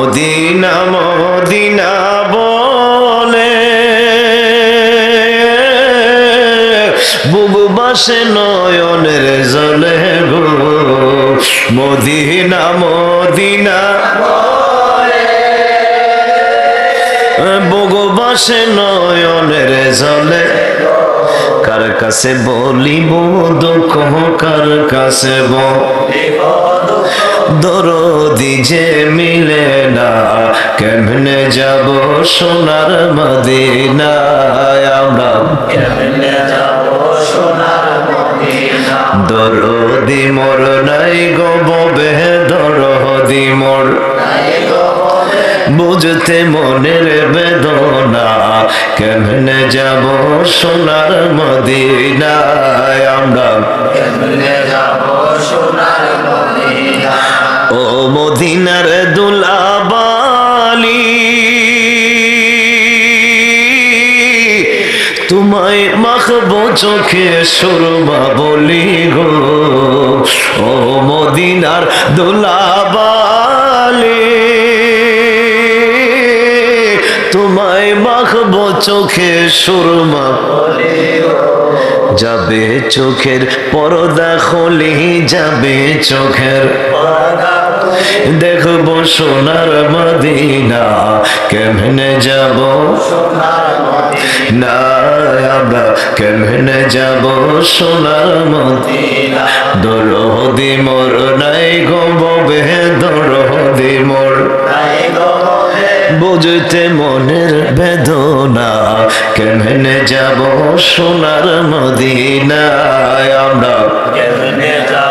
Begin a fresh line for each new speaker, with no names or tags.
Medina Medina বলে বুবু বাসে নয়নের জলে গো মদিনা মদিনা বুবু বাসে নয়নের জলে কার কাছে বলিব দুঃখ কার কাছে বলিব দরদি যে মিলে না কেমনে যাব সোনার মদিনায় আমরা কেমনে যাব সোনার মদিনা দরদি মোর নাই গো ববে দরদি মোর বুঝতে মনের বেদনা কেমনে যাব সোনার মদিনায় আমরা কেমনে যাব সোনার মদিনা ও মদিনার দুলাবালি তোমায় মাখবো চোখে সুরমা বলি গো ও মদিনার দুলাবালি তোমায় মাখবো চোখে সুরমা যাবে চোখের পর্দা খুলি যাবে চোখের দেখবো সোনার মদিনা কেমনে যাব না আমরা কেমনে যাব সোনার মদিনা দরদি মোর নাই গো ববে দরদি মোর বুঝতে মনের বেদনা কেমনে যাব সোনার মদিনায় আমরা কেমনে যাব